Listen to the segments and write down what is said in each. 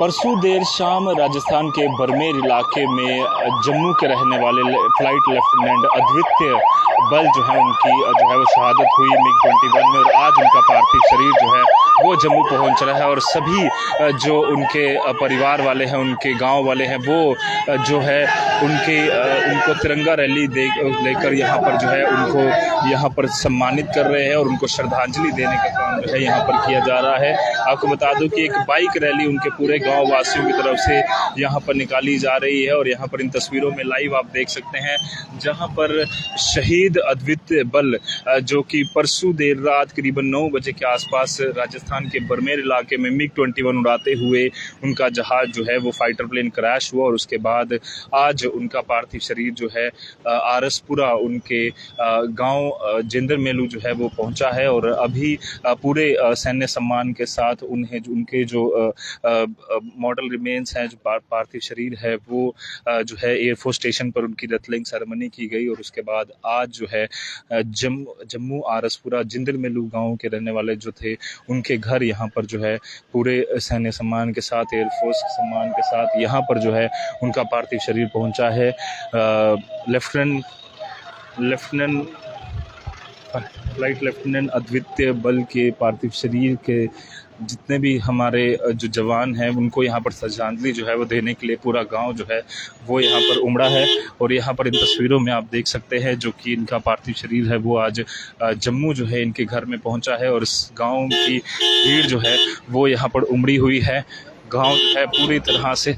परसों देर शाम राजस्थान के बरमेर इलाके में जम्मू के रहने वाले फ्लाइट लेफ्टिनेंट अद्वितीय बल जो है उनकी वो शहादत हुई MiG-21 में। और आज उनका पार्थिव शरीर जो है वो जम्मू पहुंच रहा है और सभी जो उनके परिवार वाले हैं, उनके गांव वाले हैं, वो जो है उनको तिरंगा रैली लेकर यहाँ पर जो है उनको यहाँ पर सम्मानित कर रहे हैं और उनको श्रद्धांजलि देने का काम जो है यहाँ पर किया जा रहा है। आपको बता दूं कि एक बाइक रैली उनके पूरे गांव वासियों की तरफ से यहाँ पर निकाली जा रही है और यहाँ पर इन तस्वीरों में लाइव आप देख सकते हैं जहाँ पर शहीद अद्वितीय बल जो कि परसों देर रात करीबन 9 बजे के आसपास राजस्थान के बरमेर इलाके में MiG-21 उड़ाते हुए उनका जहाज जो है वो फाइटर प्लेन क्रैश हुआ और उसके बाद आज उनका पार्थिव शरीर जो है आरसपुरा उनके गांव जिंदर मेलू जो है वो पहुंचा है। और अभी पूरे सैन्य सम्मान के साथ उनके जो मॉडल रिमेन्स हैं, जो पार्थिव शरीर है वो जो है एयरफोर्स स्टेशन पर उनकी डेथलिंग सेरेमनी की गई और उसके बाद आज जो है जम्मू आरसपुरा जिंदर मेलू गांव के रहने वाले जो थे उनके घर यहाँ पर जो है पूरे सैन्य सम्मान के साथ, एयरफोर्स सम्मान के साथ यहाँ पर जो है उनका पार्थिव शरीर पहुंचा है। फ्लाइट लेफ्टिनेंट अद्वितीय बल के पार्थिव शरीर के जितने भी हमारे जो जवान हैं उनको यहाँ पर श्रद्धांजलि जो है वो देने के लिए पूरा गांव जो है वो यहाँ पर उमड़ा है। और यहाँ पर इन तस्वीरों में आप देख सकते हैं जो कि इनका पार्थिव शरीर है वो आज जम्मू जो है इनके घर में पहुँचा है और इस गाँव की भीड़ जो है वो यहाँ पर उमड़ी हुई है। गाँव जो है पूरी तरह से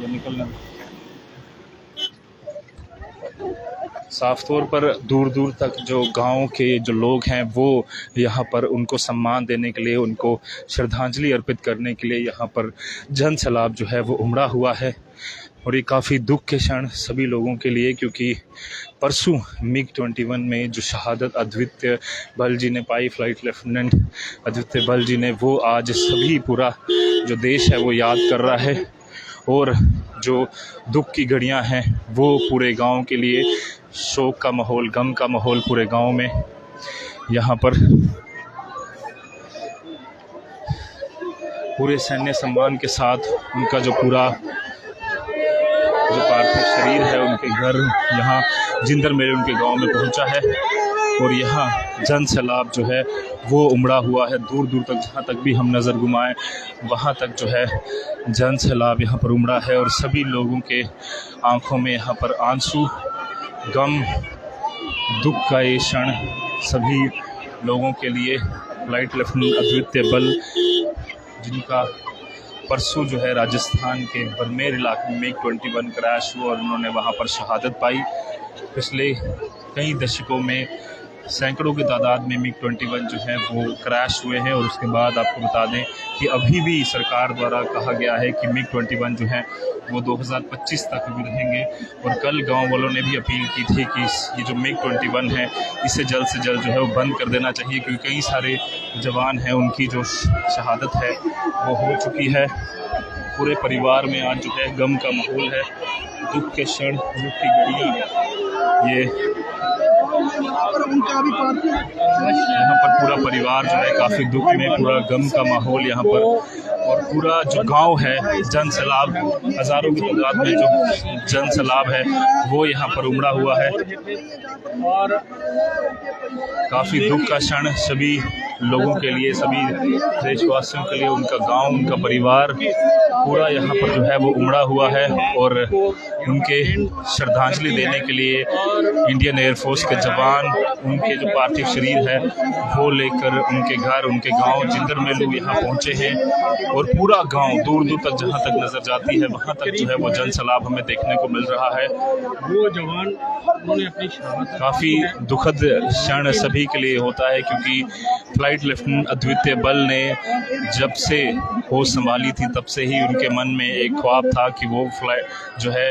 निकलने साफ तौर पर दूर दूर तक जो गांव के जो लोग हैं वो यहाँ पर उनको सम्मान देने के लिए, उनको श्रद्धांजलि अर्पित करने के लिए यहाँ पर जन सैलाब जो है वो उमड़ा हुआ है। और ये काफ़ी दुख के क्षण सभी लोगों के लिए, क्योंकि परसों MiG-21 में जो शहादत अद्वितीय बल जी ने पाई, फ्लाइट लेफ्टिनेंट अद्वितीय बल जी ने, वो आज सभी पूरा जो देश है वो याद कर रहा है। और जो दुख की घड़ियां हैं वो पूरे गांव के लिए शोक का माहौल, गम का माहौल पूरे गांव में। यहाँ पर पूरे सैन्य सम्मान के साथ उनका जो पूरा जो पार्थिव शरीर है उनके घर यहाँ जिंदर मेरे उनके गांव में पहुंचा है और यहाँ जन सैलाब जो है वो उमड़ा हुआ है। दूर दूर तक जहाँ तक भी हम नज़र घुमाएं वहाँ तक जो है जन सैलाब यहाँ पर उमड़ा है और सभी लोगों के आंखों में यहाँ पर आंसू, गम, दुख का ये क्षण सभी लोगों के लिए। फ्लाइट लेफ्टिनेंट अद्वितीय बल जिनका परसों जो है राजस्थान के बरमेर इलाके में MiG-21 क्रैश हुआ और उन्होंने वहाँ पर शहादत पाई। पिछले कई दशकों में सैकड़ों की तादाद में MiG-21 जो है वो क्रैश हुए हैं और उसके बाद आपको बता दें कि अभी भी सरकार द्वारा कहा गया है कि MiG-21 जो है वो 2025 तक भी रहेंगे। और कल गांव वालों ने भी अपील की थी कि ये जो MiG-21 है इसे जल्द से जल्द जो है वो बंद कर देना चाहिए, क्योंकि कई सारे जवान हैं उनकी जो शहादत है वो हो चुकी है। पूरे परिवार में आज जो है गम का माहौल है, दुख के क्षण, दुख की घड़ियाँ। ये यहाँ पर पूरा परिवार जो है काफ़ी दुख में, पूरा गम का माहौल यहाँ पर। और पूरा जो गांव है जन सैलाब, हज़ारों की तादाद में जो जन सैलाब है वो यहाँ पर उमड़ा हुआ है। और काफ़ी दुख का क्षण सभी लोगों के लिए, सभी देशवासियों के लिए। उनका गांव, उनका परिवार पूरा यहाँ पर जो है वो उमड़ा हुआ है और उनके श्रद्धांजलि देने के लिए इंडियन एयरफोर्स के जवान उनके जो पार्थिव शरीर है वो लेकर उनके घर, उनके गांव जिंदर मेलू यहाँ पहुँचे हैं। और पूरा गांव दूर दूर तक जहाँ तक नज़र जाती है वहाँ तक जो है वो जन सैलाब हमें देखने को मिल रहा है। वो जवान उन्होंने अपनी काफ़ी दुखद क्षण सभी के लिए होता है, क्योंकि फ्लाइट लेफ्टिनेंट अद्वितीय बल ने जब से होश संभाली थी तब से ही उनके मन में एक ख्वाब था कि वो फ्लाइट जो है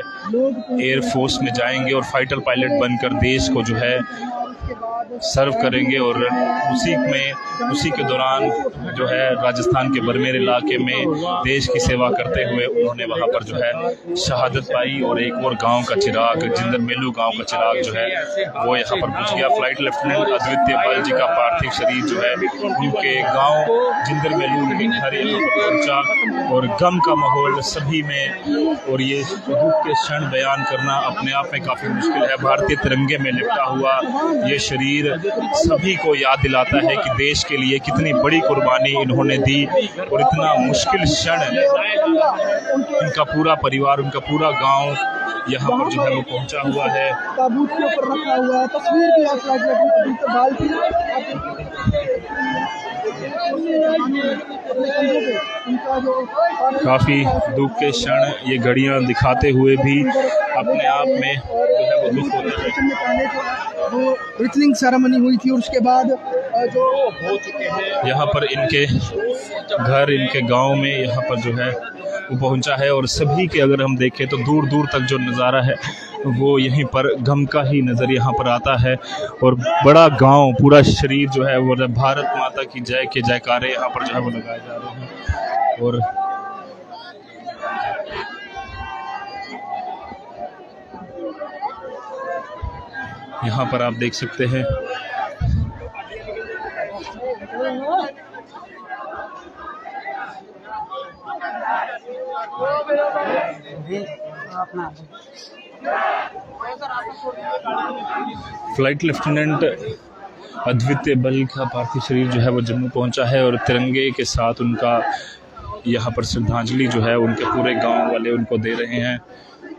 एयरफोर्स में जाएंगे और फाइटर पायलट बनकर देश को जो है सर्व करेंगे और उसी के दौरान जो है राजस्थान के बरमेर इलाके में देश की सेवा करते हुए उन्होंने वहाँ पर जो है शहादत पाई। और एक और गांव का चिराग, जिंदर मेलू गांव का चिराग जो है वो यहाँ पर बुझ गया। फ्लाइट लेफ्टिनेंट अद्वितीय बल जी का पार्थिव शरीर जो है उनके गांव जिंदर मेलू के घर पहुंचा और गम का माहौल सभी में। और ये दुख के क्षण बयान करना अपने आप में काफ़ी मुश्किल है। भारतीय तिरंगे में लिपटा हुआ ये शरीर सभी को याद दिलाता है कि देश के लिए कितनी बड़ी कुर्बानी इन्होंने दी और इतना मुश्किल क्षण उनका पूरा परिवार, उनका पूरा गांव यहाँ पर जो है वो पहुंचा हुआ है। ताबूत के ऊपर रखा हुआ है, तस्वीर भी आप काफ़ी दुख के क्षण ये घड़ियां दिखाते हुए भी अपने आप में जो है वो दुख होता है। वो रिचलिंग सेरेमनी हुई थी और उसके बाद जो हो चुके हैं यहाँ पर इनके घर, इनके गांव में यहाँ पर जो है वो पहुंचा है। और सभी के अगर हम देखें तो दूर दूर तक जो नज़ारा है वो यहीं पर गम का ही नज़र यहाँ पर आता है। और बड़ा गांव, पूरा शरीर जो है वो भारत माता की जय के जयकारे यहाँ पर जो है वो लगाए जा रहे हैं। और यहाँ पर आप देख सकते हैं फ्लाइट लेफ्टिनेंट अद्वितीय बल का पार्थिव शरीर जो है वो जम्मू पहुंचा है और तिरंगे के साथ उनका यहाँ पर श्रद्धांजलि जो है उनके पूरे गांव वाले उनको दे रहे हैं।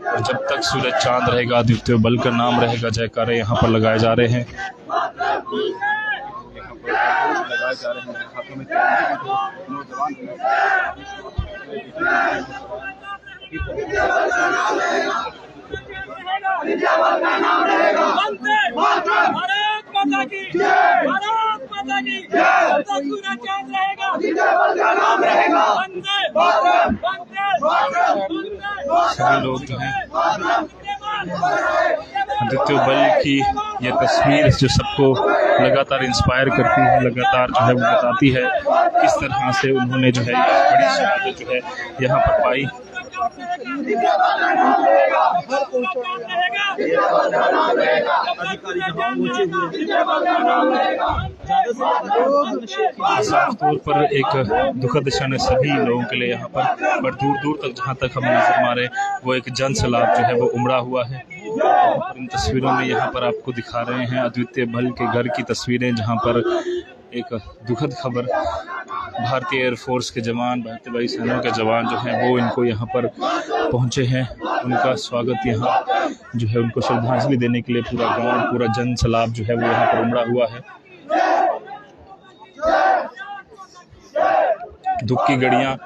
और जब तक सूरज चांद रहेगा अद्वितीय बल का नाम रहेगा, जयकारे यहाँ पर लगाए जा रहे हैं। सभी लोग जो हैं अद्वितीय बल की ये तस्वीर जो सबको लगातार इंस्पायर करती है, लगातार जो है वो बताती है किस तरह से उन्होंने जो है बड़ी शहादत जो है यहाँ पर पाई। साफ तौर पर एक दुखद क्षण सभी लोगों के लिए यहाँ पर दूर दूर तक जहाँ तक हम नजर मारे वो एक जन सैलाब जो है वो उमड़ा हुआ है। इन तस्वीरों में यहाँ पर आपको दिखा रहे हैं अद्वितीय बल के घर की तस्वीरें, जहाँ पर एक दुखद खबर, भारतीय एयरफोर्स के जवान, भारतीय वायुसेना के जवान जो हैं वो इनको यहाँ पर पहुँचे हैं। उनका स्वागत यहाँ जो है उनको श्रद्धांजलि देने के लिए पूरा गांव, पूरा जन सैलाब जो है वो यहाँ पर उमड़ा हुआ है। दुख की घड़ियाँ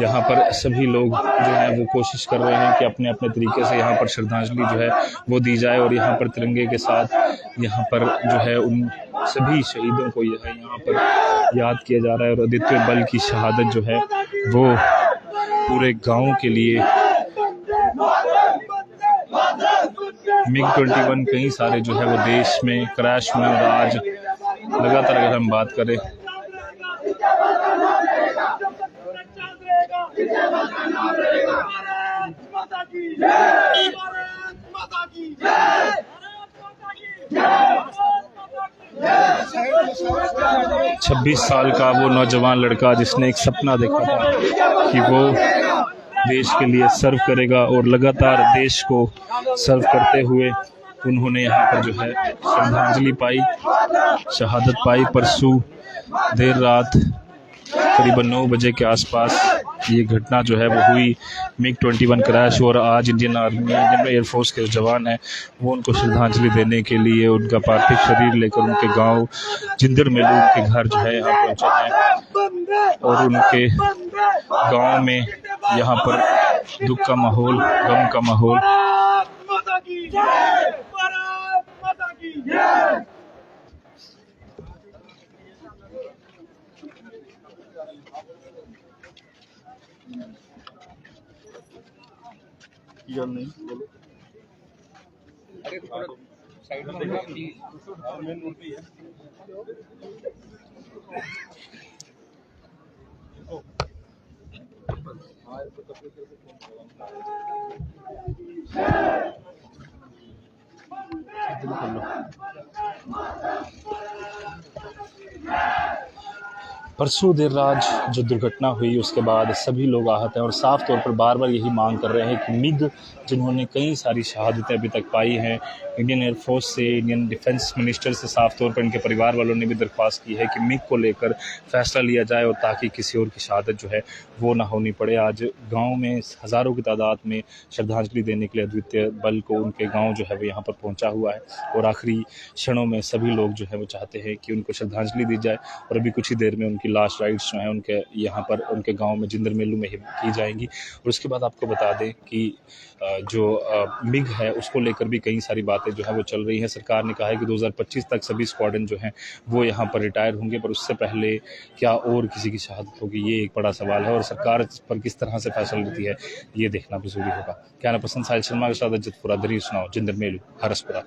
यहाँ पर सभी लोग जो है वो कोशिश कर रहे हैं कि अपने अपने तरीके से यहाँ पर श्रद्धांजलि जो है वो दी जाए। और यहाँ पर तिरंगे के साथ यहाँ पर जो है उन सभी शहीदों को यहाँ पर याद किया जा रहा है। और अद्वितीय बल की शहादत जो है वो पूरे गांव के लिए MiG-21 कई सारे जो है वो देश में क्रैश हुए और आज लगातार अगर हम बात करें छब्बीस साल का वो नौजवान लड़का जिसने एक सपना देखा था कि वो देश के लिए सर्व करेगा और लगातार देश को सर्व करते हुए उन्होंने यहाँ पर जो है श्रद्धांजलि पाई, शहादत पाई। परसों देर रात करीबन 9 बजे के आसपास ये घटना जो है वो हुई, MiG-21 क्रैश। और आज इंडियन एयरफोर्स के जवान हैं वो उनको श्रद्धांजलि देने के लिए उनका पार्थिव शरीर लेकर उनके गांव जिंदर मेलू के घर जो है यहाँ पहुँचे हैं। और उनके गांव में यहाँ पर दुख का माहौल, गम का माहौल। नहीं बोलो, अरे थोड़ा परसों देर रात जो दुर्घटना हुई उसके बाद सभी लोग आहत हैं और साफ तौर पर बार बार यही मांग कर रहे हैं कि मिग जिन्होंने कई सारी शहादतें अभी तक पाई हैं, इंडियन एयरफोर्स से, इंडियन डिफेंस मिनिस्टर से साफ तौर पर इनके परिवार वालों ने भी दरख्वास्त की है कि मिग को लेकर फैसला लिया जाए और ताकि किसी और की शहादत जो है वो ना होनी पड़े। आज गाँव में हज़ारों की तादाद में श्रद्धांजलि देने के लिए अद्वितीय बल को उनके गाँव जो है वो यहाँ पर पहुँचा हुआ है और आखिरी क्षणों में सभी लोग जो है वो चाहते हैं कि उनको श्रद्धांजलि दी जाए और अभी कुछ ही देर में उनकी लास्ट राइड्स जो हैं उनके यहाँ पर उनके गांव में जिंदर मेलू में ही की जाएंगी। और उसके बाद आपको बता दें कि जो मिग है उसको लेकर भी कई सारी बातें जो है वो चल रही हैं। सरकार ने कहा है कि 2025 तक सभी स्क्वाड्रन जो हैं वो यहाँ पर रिटायर होंगे, पर उससे पहले क्या और किसी की शहादत होगी, ये एक बड़ा सवाल है और सरकार इस पर किस तरह से फैसला लेती है ये देखना भी जरूरी होगा। कैमरा पर्सन साहिल शर्मा के साथ अजित पुरादरी सुनाओ जिंदर मेलू हरसपुरा।